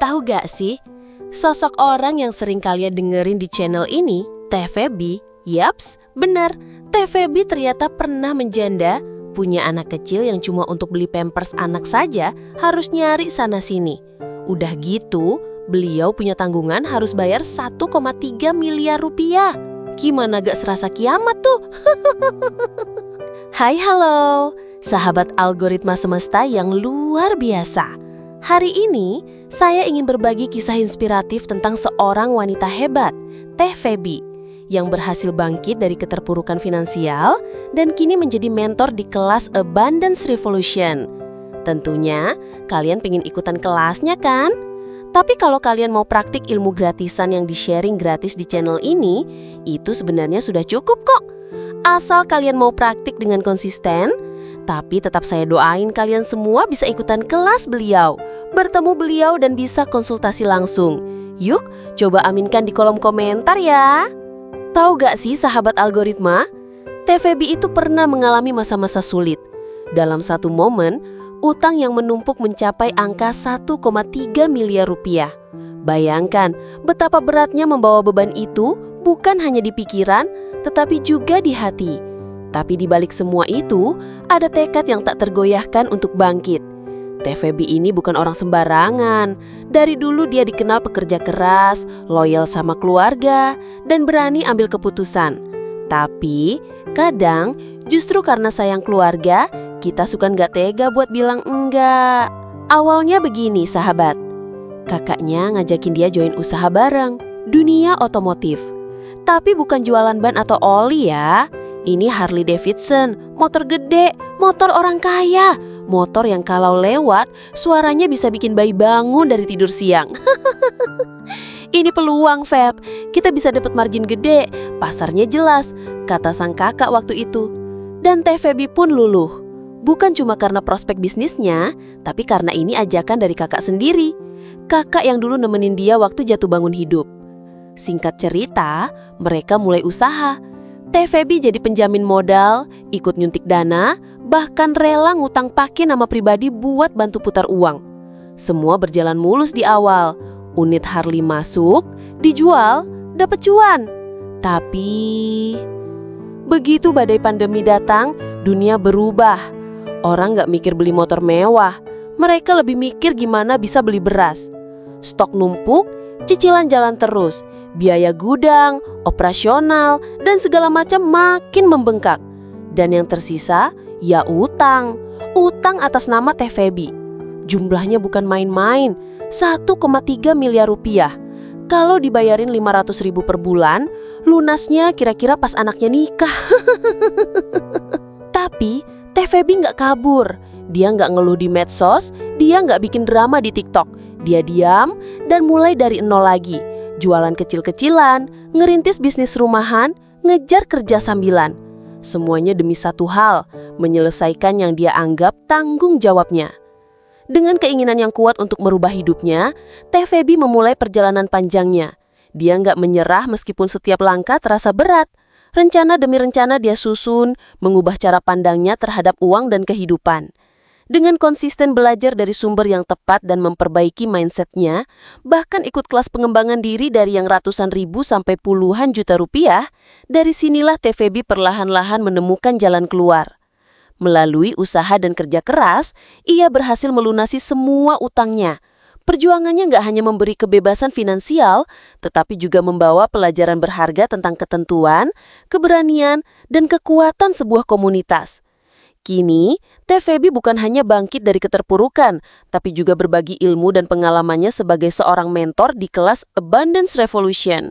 Tahu gak sih, sosok orang yang sering kalian dengerin di channel ini, Teh Feby. Yaps, benar, Teh Feby ternyata pernah menjanda, punya anak kecil yang cuma untuk beli pampers anak saja harus nyari sana-sini. Udah gitu, beliau punya tanggungan harus bayar 1,3 miliar rupiah. Gimana gak serasa kiamat tuh? Hai halo, sahabat algoritma semesta yang luar biasa. Hari ini, saya ingin berbagi kisah inspiratif tentang seorang wanita hebat, Teh Feby, yang berhasil bangkit dari keterpurukan finansial dan kini menjadi mentor di kelas Abundance Revolution. Tentunya, kalian pengen ikutan kelasnya kan? Tapi kalau kalian mau praktik ilmu gratisan yang di-sharing gratis di channel ini, itu sebenarnya sudah cukup kok. Asal kalian mau praktik dengan konsisten, tapi tetap saya doain kalian semua bisa ikutan kelas beliau, bertemu beliau dan bisa konsultasi langsung. Yuk, coba aminkan di kolom komentar ya. Tahu gak sih sahabat algoritma, Teh Feby itu pernah mengalami masa-masa sulit. Dalam satu momen, utang yang menumpuk mencapai angka 1,3 miliar rupiah. Bayangkan betapa beratnya membawa beban itu bukan hanya di pikiran, tetapi juga di hati. Tapi di balik semua itu, ada tekad yang tak tergoyahkan untuk bangkit. Teh Feby ini bukan orang sembarangan. Dari dulu dia dikenal pekerja keras, loyal sama keluarga, dan berani ambil keputusan. Tapi, kadang justru karena sayang keluarga, kita suka nggak tega buat bilang enggak. Awalnya begini sahabat, kakaknya ngajakin dia join usaha bareng, dunia otomotif. Tapi bukan jualan ban atau oli ya. Ini Harley Davidson, motor gede, motor orang kaya. Motor yang kalau lewat, suaranya bisa bikin bayi bangun dari tidur siang. Ini peluang, Feb. Kita bisa dapat margin gede, pasarnya jelas, kata sang kakak waktu itu. Dan Teh Feby pun luluh. Bukan cuma karena prospek bisnisnya, tapi karena ini ajakan dari kakak sendiri. Kakak yang dulu nemenin dia waktu jatuh bangun hidup. Singkat cerita, mereka mulai usaha. Teh Feby jadi penjamin modal, ikut nyuntik dana, bahkan rela ngutang pakai nama pribadi buat bantu putar uang. Semua berjalan mulus di awal. Unit Harley masuk, dijual, dapat cuan. Tapi begitu badai pandemi datang, dunia berubah. Orang gak mikir beli motor mewah, mereka lebih mikir gimana bisa beli beras. Stok numpuk, cicilan jalan terus. Biaya gudang, operasional, dan segala macam makin membengkak. Dan yang tersisa, ya utang. Utang atas nama Teh Feby. Jumlahnya bukan main-main, 1,3 miliar rupiah. Kalau dibayarin 500 ribu per bulan, lunasnya kira-kira pas anaknya nikah. Tapi, Teh Feby nggak kabur. Dia nggak ngeluh di medsos, dia nggak bikin drama di TikTok. Dia diam dan mulai dari nol lagi. Jualan kecil-kecilan, ngerintis bisnis rumahan, ngejar kerja sambilan. Semuanya demi satu hal, menyelesaikan yang dia anggap tanggung jawabnya. Dengan keinginan yang kuat untuk merubah hidupnya, Teh Feby memulai perjalanan panjangnya. Dia nggak menyerah meskipun setiap langkah terasa berat. Rencana demi rencana dia susun, mengubah cara pandangnya terhadap uang dan kehidupan. Dengan konsisten belajar dari sumber yang tepat dan memperbaiki mindsetnya, bahkan ikut kelas pengembangan diri dari yang ratusan ribu sampai puluhan juta rupiah, dari sinilah Teh Feby perlahan-lahan menemukan jalan keluar. Melalui usaha dan kerja keras, ia berhasil melunasi semua utangnya. Perjuangannya nggak hanya memberi kebebasan finansial, tetapi juga membawa pelajaran berharga tentang ketentuan, keberanian, dan kekuatan sebuah komunitas. Kini, Teh Feby bukan hanya bangkit dari keterpurukan, tapi juga berbagi ilmu dan pengalamannya sebagai seorang mentor di kelas Abundance Revolution.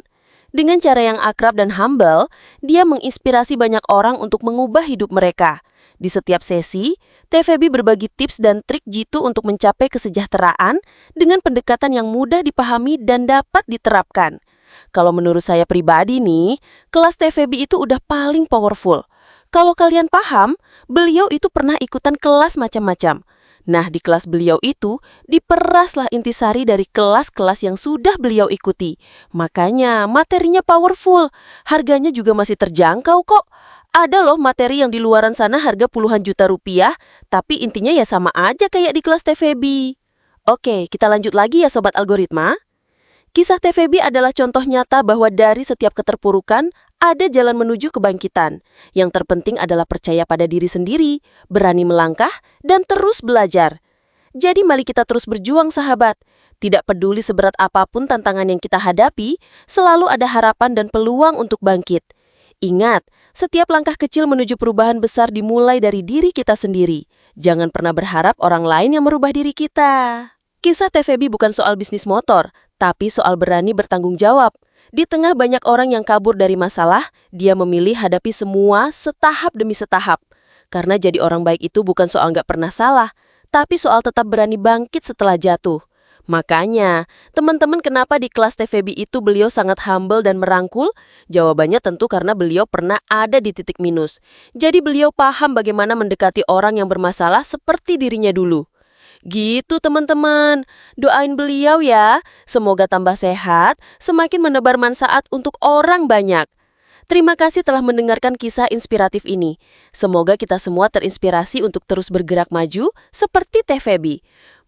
Dengan cara yang akrab dan humble, dia menginspirasi banyak orang untuk mengubah hidup mereka. Di setiap sesi, Teh Feby berbagi tips dan trik jitu untuk mencapai kesejahteraan dengan pendekatan yang mudah dipahami dan dapat diterapkan. Kalau menurut saya pribadi nih, kelas Teh Feby itu udah paling powerful. Kalau kalian paham, beliau itu pernah ikutan kelas macam-macam. Nah, di kelas beliau itu diperaslah intisari dari kelas-kelas yang sudah beliau ikuti. Makanya materinya powerful, harganya juga masih terjangkau kok. Ada loh materi yang di luaran sana harga puluhan juta rupiah, tapi intinya ya sama aja kayak di kelas Teh Feby. Oke, kita lanjut lagi ya Sobat Algoritma. Kisah Teh Feby adalah contoh nyata bahwa dari setiap keterpurukan, ada jalan menuju kebangkitan. Yang terpenting adalah percaya pada diri sendiri, berani melangkah, dan terus belajar. Jadi mari kita terus berjuang sahabat. Tidak peduli seberat apapun tantangan yang kita hadapi, selalu ada harapan dan peluang untuk bangkit. Ingat, setiap langkah kecil menuju perubahan besar dimulai dari diri kita sendiri. Jangan pernah berharap orang lain yang merubah diri kita. Kisah Teh Feby bukan soal bisnis motor, tapi soal berani bertanggung jawab. Di tengah banyak orang yang kabur dari masalah, dia memilih hadapi semua setahap demi setahap. Karena jadi orang baik itu bukan soal nggak pernah salah, tapi soal tetap berani bangkit setelah jatuh. Makanya, teman-teman kenapa di kelas Teh Feby itu beliau sangat humble dan merangkul? Jawabannya tentu karena beliau pernah ada di titik minus. Jadi beliau paham bagaimana mendekati orang yang bermasalah seperti dirinya dulu. Gitu teman-teman, doain beliau ya, semoga tambah sehat, semakin menebar manfaat untuk orang banyak. Terima kasih telah mendengarkan kisah inspiratif ini. Semoga kita semua terinspirasi untuk terus bergerak maju seperti Teh Feby.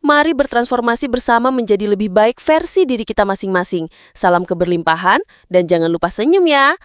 Mari bertransformasi bersama menjadi lebih baik versi diri kita masing-masing. Salam keberlimpahan dan jangan lupa senyum ya.